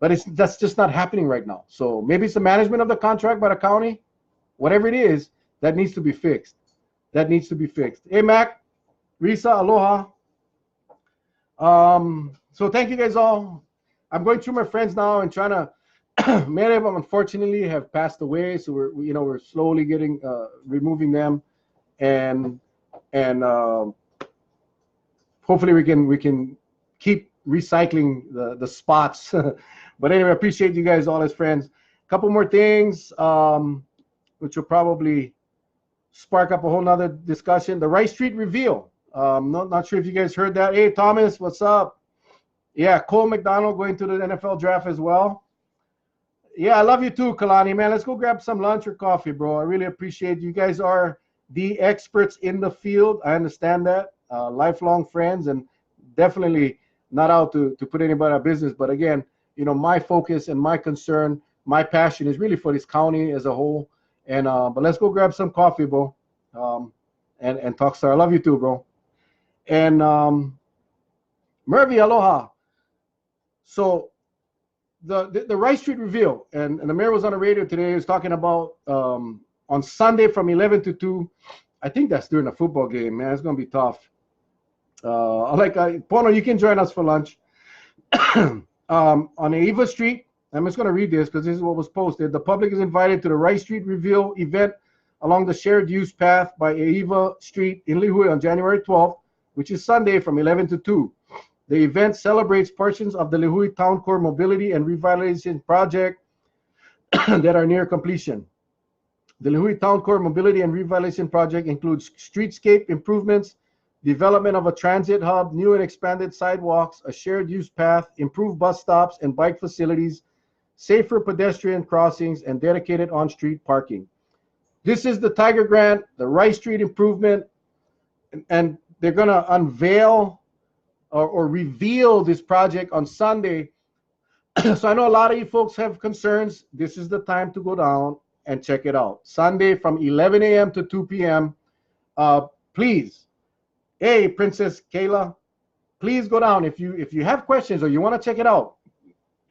But that's just not happening right now. So maybe it's the management of the contract by the county, whatever it is, that needs to be fixed. That needs to be fixed. Hey, Mac, Risa, aloha. So thank you guys all. I'm going through my friends now and trying to. Many of them, unfortunately, have passed away. So we're slowly getting removing them, and hopefully we can keep recycling the spots. But anyway, I appreciate you guys all as friends. A couple more things, which will probably spark up a whole nother discussion. The Rice Street reveal. Not sure if you guys heard that. Hey, Thomas, what's up? Yeah, Cole McDonald going to the NFL draft as well. Yeah, I love you too, Kalani, man. Let's go grab some lunch or coffee, bro. I really appreciate you guys are the experts in the field. I understand that. Lifelong friends, and definitely not out to put anybody out of business. But again, my focus and my concern, my passion is really for this county as a whole. And but let's go grab some coffee, bro. And talk, sir. I love you too, bro. And Murphy, aloha. So the Rice Street reveal, and the mayor was on the radio today. He was talking about on Sunday from 11 to 2. I think that's during a football game, man. It's gonna be tough. Pono, you can join us for lunch. On Ava Street, I'm just going to read this because this is what was posted. The public is invited to the Rice Street Reveal event along the shared use path by Ava Street in Lihue on January 12th, which is Sunday from 11 to 2. The event celebrates portions of the Lihue Town Core Mobility and Revitalization Project that are near completion. The Lihue Town Core Mobility and Revitalization Project includes streetscape improvements, development of a transit hub, new and expanded sidewalks, a shared use path, improved bus stops and bike facilities, safer pedestrian crossings, and dedicated on-street parking. This is the Tiger Grant, the Rice Street improvement, and they're going to unveil or reveal this project on Sunday. So I know a lot of you folks have concerns. This is the time to go down and check it out. Sunday from 11 a.m. to 2 p.m. Please, hey, Princess Kayla, please go down. If you have questions or you want to check it out,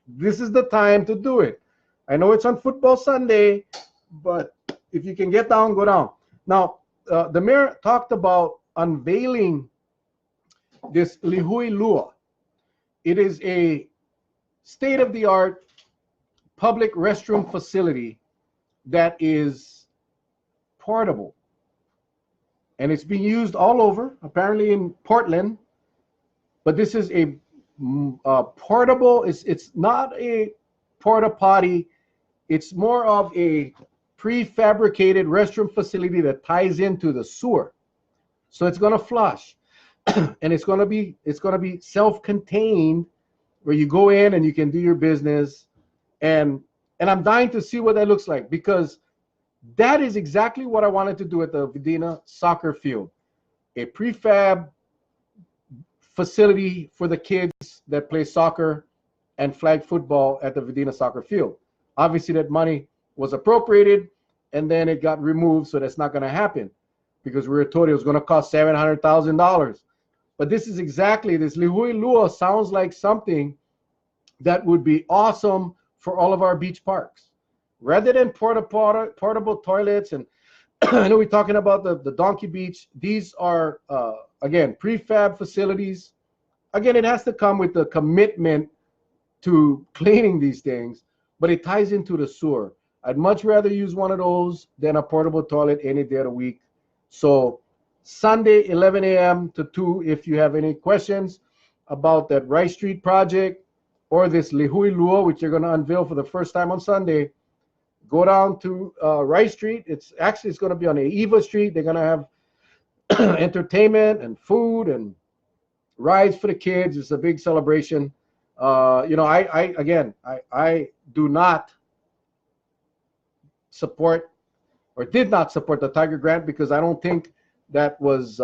this is the time to do it. I know it's on Football Sunday, but if you can get down, go down. Now, the mayor talked about unveiling this Lihue Lua. It is a state-of-the-art public restroom facility that is portable. And it's being used all over, apparently in Portland. But this is a portable, it's not a porta potty. It's more of a prefabricated restroom facility that ties into the sewer. So it's going to flush. And it's going to be self-contained, where you go in and you can do your business. And I'm dying to see what that looks like, because that is exactly what I wanted to do at the Vidina soccer field. A prefab facility for the kids that play soccer and flag football at the Vidina soccer field. Obviously that money was appropriated and then it got removed, so that's not going to happen because we were told it was going to cost $700,000. But this is exactly, this Lihue Lua sounds like something that would be awesome for all of our beach parks. Rather than portable toilets, and I know we're talking about the Donkey Beach, these are, again, prefab facilities. Again, it has to come with the commitment to cleaning these things, but it ties into the sewer. I'd much rather use one of those than a portable toilet any day of the week. So Sunday, 11 a.m. to 2, if you have any questions about that Rice Street project or this Lihue Lua, which you're going to unveil for the first time on Sunday, go down to Rice Street. It's going to be on Eva Street. They're going to have entertainment and food and rides for the kids. It's a big celebration. I do not support or did not support the Tiger Grant because I don't think that was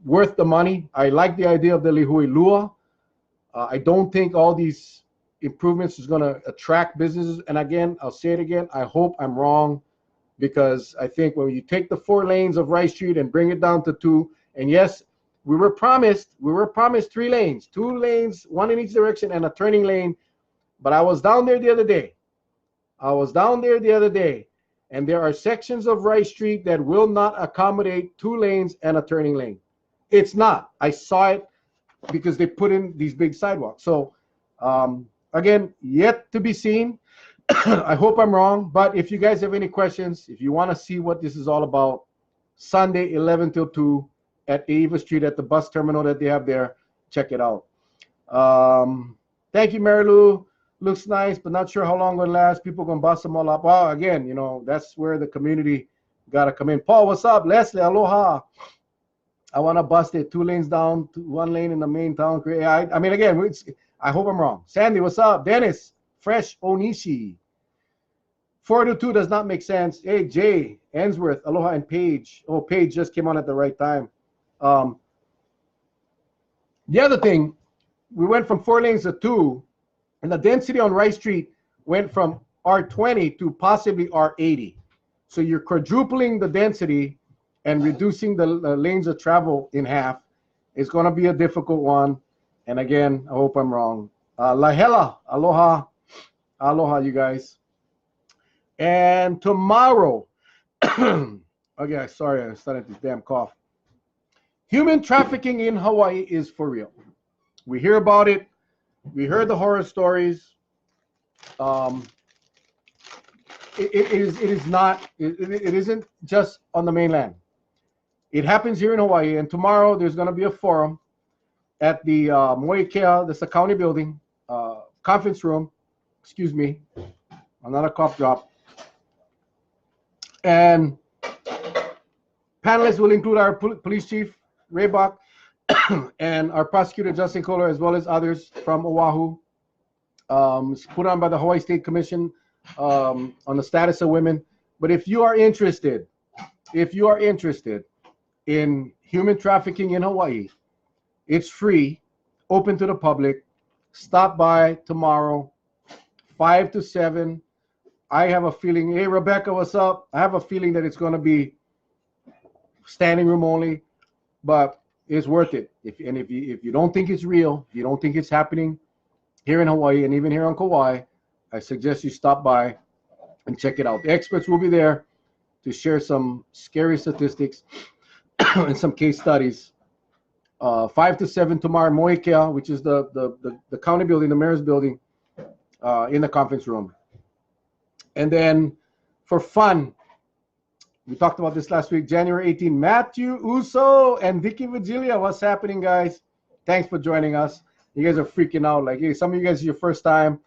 worth the money. I like the idea of the Lihue Lua. I don't think all these improvements is going to attract businesses. And again, I'll say it again, I hope I'm wrong, because I think when you take the 4 lanes of Rice Street and bring it down to 2, and yes, we were promised 3 lanes, 2 lanes, 1 in each direction and a turning lane. But I was down there the other day. And there are sections of Rice Street that will not accommodate 2 lanes and a turning lane. It's not. I saw it because they put in these big sidewalks. So again, yet to be seen. I hope I'm wrong, but if you guys have any questions, if you want to see what this is all about, Sunday 11 till 2 at Eva Street at the bus terminal that they have there, check it out. Thank you, Mary Lou. Looks nice, but not sure how long it'll last. People gonna bust them all up. Well, again, that's where the community gotta come in. Paul, what's up? Leslie, aloha. I want to bust it 2 lanes down, 1 lane in the main town. I mean, again, I hope I'm wrong. Sandy, what's up? Dennis, Fresh Onishi. 4 to 2 does not make sense. Hey, Jay, Ensworth, aloha, and Paige. Oh, Paige just came on at the right time. The other thing, we went from 4 lanes to 2, and the density on Rice Street went from R20 to possibly R80. So you're quadrupling the density and reducing the lanes of travel in half. It's going to be a difficult one. And again, I hope I'm wrong. Lahela, aloha. Aloha, you guys. And tomorrow, okay, sorry, I started this damn cough. Human trafficking in Hawaii is for real. We hear about it. We heard the horror stories. It isn't just on the mainland. It happens here in Hawaii, and tomorrow there's going to be a forum at the Moikea, that's the county building, conference room. Excuse me, another cough drop. And panelists will include our police chief, Ray Buck, and our prosecutor, Justin Kohler, as well as others from Oahu. It's put on by the Hawaii State Commission on the status of women. But if you are interested in human trafficking in Hawaii, it's free, open to the public. Stop by tomorrow, 5 to 7. I have a feeling, hey, Rebecca, what's up? I have a feeling that it's going to be standing room only, but it's worth it. If you don't think it's real, if you don't think it's happening here in Hawaii and even here on Kauai, I suggest you stop by and check it out. The experts will be there to share some scary statistics and some case studies. 5 to 7 tomorrow, Moikea, which is the county building, the mayor's building, in the conference room. And then for fun, we talked about this last week, January 18, Matthew Uso and Vicky Vigilia. What's happening, guys? Thanks for joining us. You guys are freaking out. Like, hey, some of you guys, is your first time.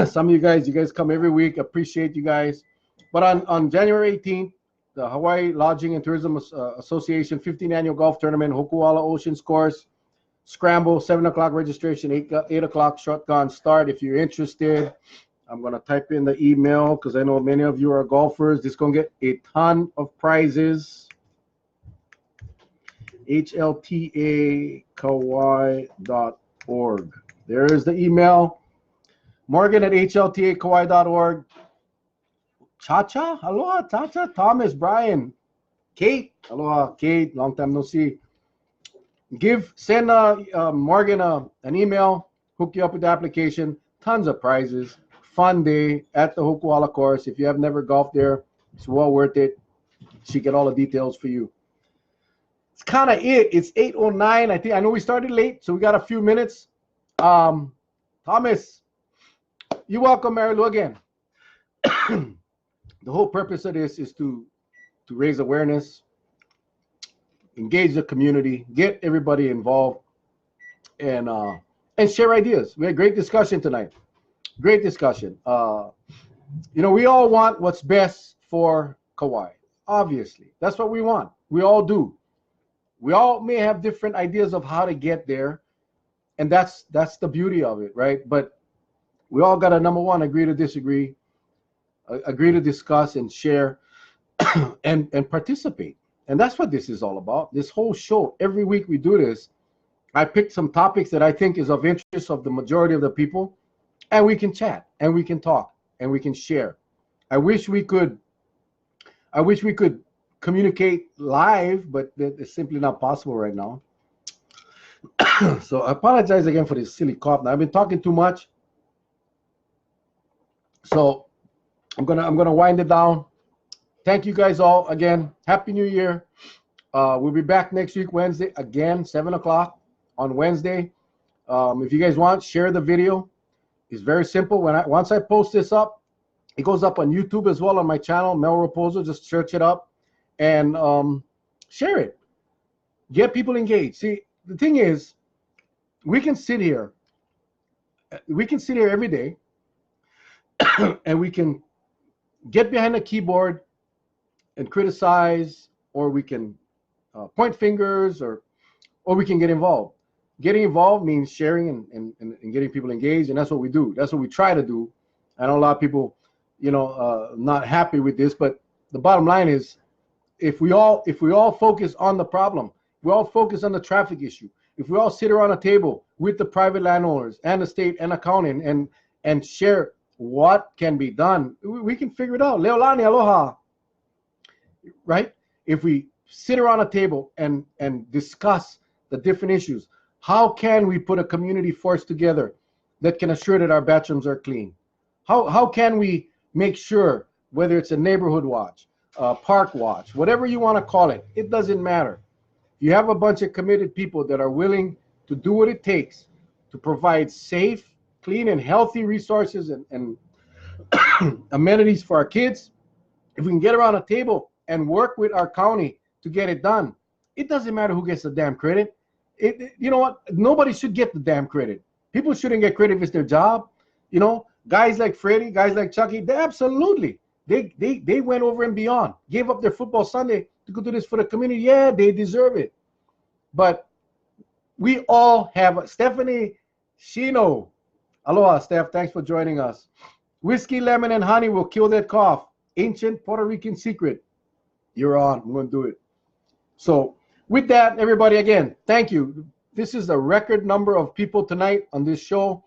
Some of you guys come every week. Appreciate you guys. But on January 18th, the Hawaii Lodging and Tourism Association 15th Annual Golf Tournament, Hokuala Oceans Course, Scramble, 7 o'clock registration, 8 o'clock shotgun start. If you're interested, I'm going to type in the email because I know many of you are golfers. This is going to get a ton of prizes. HLTAKauai.org. There is the email. Morgan at HLTAKauai.org. Cha-cha, aloha, Cha-cha, Thomas, Brian, Kate, aloha, Kate, long time no see. Send Morgan an email, hook you up with the application, tons of prizes, fun day at the Hokuala course. If you have never golfed there, it's well worth it. She get all the details for you. It's kind of it. It's 8:09. I know we started late, so we got a few minutes. Thomas, you're welcome, Mary Lou, again. The whole purpose of this is to raise awareness, engage the community, get everybody involved, and share ideas. We had a great discussion tonight. Great discussion. We all want what's best for Kauai. Obviously, that's what we want. We all do. We all may have different ideas of how to get there, and that's the beauty of it, right? But we all got to, number one, agree to disagree, agree to discuss and share, and participate. And that's what this is all about. This whole show, every week we do this. I picked some topics that I think is of interest of the majority of the people, and we can chat, and we can talk, and we can share. I wish we could communicate live, but it's simply not possible right now. So I apologize again for this silly cough. Now, I've been talking too much, so I'm gonna wind it down. Thank you guys all again. Happy New Year. We'll be back next week, Wednesday, again, 7 o'clock on Wednesday. If you guys want, share the video. It's very simple. Once I post this up, it goes up on YouTube as well on my channel, Mel Rapozo. Just search it up and share it. Get people engaged. See, the thing is, we can sit here every day and we can get behind a keyboard and criticize, or we can point fingers, or we can get involved. Getting involved means sharing and getting people engaged, and that's what we do. That's what we try to do. I know a lot of people, not happy with this, but the bottom line is, if we all focus on the problem, we all focus on the traffic issue. If we all sit around a table with the private landowners and the state and the county and share what can be done, we can figure it out. Leolani, aloha. Right? If we sit around a table and discuss the different issues, how can we put a community force together that can assure that our bathrooms are clean? How can we make sure, whether it's a neighborhood watch, park watch, whatever you want to call it, it doesn't matter. You have a bunch of committed people that are willing to do what it takes to provide safe, clean, and healthy resources and amenities for our kids, if we can get around a table and work with our county to get it done, it doesn't matter who gets the damn credit. You know what? Nobody should get the damn credit. People shouldn't get credit if it's their job. You know, guys like Freddie, guys like Chucky, they absolutely, they went over and beyond, gave up their football Sunday to go do this for the community. Yeah, they deserve it. But we all have, Stephanie Shino. Aloha, Steph. Thanks for joining us. Whiskey, lemon, and honey will kill that cough. Ancient Puerto Rican secret. You're on. I'm going to do it. So with that, everybody, again, thank you. This is the record number of people tonight on this show.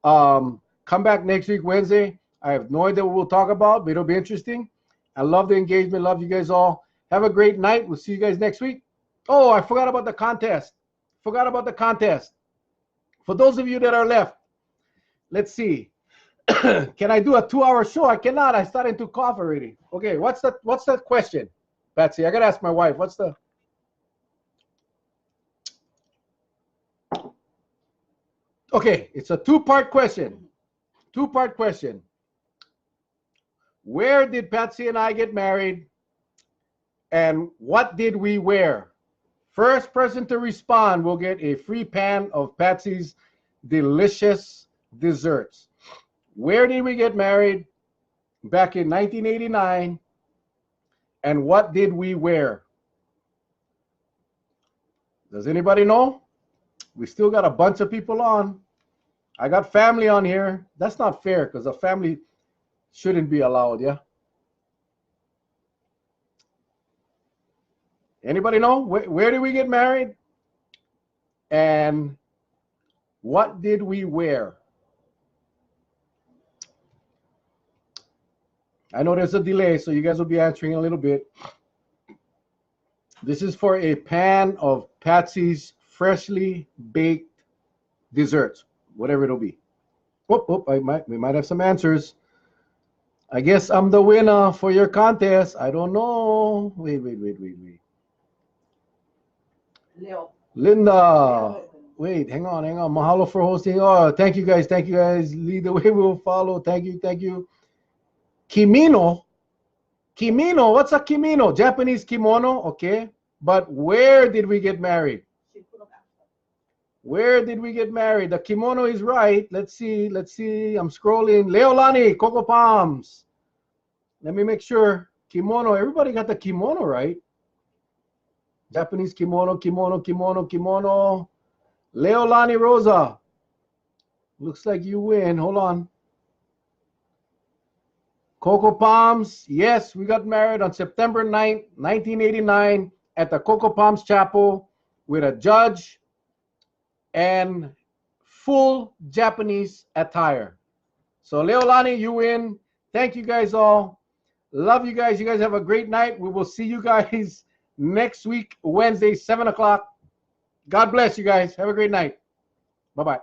Come back next week, Wednesday. I have no idea what we'll talk about, but it'll be interesting. I love the engagement. Love you guys all. Have a great night. We'll see you guys next week. Oh, I forgot about the contest. Forgot about the contest. For those of you that are left, let's see. Can I do a 2-hour show? I cannot. I started to cough already. Okay, what's the question, Patsy? I gotta ask my wife. What's the? Okay, it's a two-part question. Two-part question. Where did Patsy and I get married? And what did we wear? First person to respond will get a free pan of Patsy's delicious desserts. Where did we get married back in 1989? And what did we wear? Does anybody know? We still got a bunch of people on. I got family on here. That's not fair because a family shouldn't be allowed, yeah? Anybody know? Where did we get married? And what did we wear? I know there's a delay, so you guys will be answering in a little bit. This is for a pan of Patsy's freshly baked desserts, whatever it'll be. We might have some answers. I guess I'm the winner for your contest. I don't know. Wait. Linda. Wait, hang on. Mahalo for hosting. Oh, thank you guys. Lead the way, we will follow. Thank you. Kimino. What's a kimino? Japanese kimono, okay. But where did we get married? Where did we get married? The kimono is right. Let's see. I'm scrolling. Leolani, Coco Palms. Let me make sure. Kimono. Everybody got the kimono right. Japanese kimono. Leolani Rosa. Looks like you win. Hold on. Coco Palms. Yes, we got married on September 9th, 1989 at the Coco Palms Chapel with a judge and full Japanese attire. So Leolani, you win. Thank you guys all. Love you guys. You guys have a great night. We will see you guys next week, Wednesday, 7 o'clock. God bless you guys. Have a great night. Bye-bye.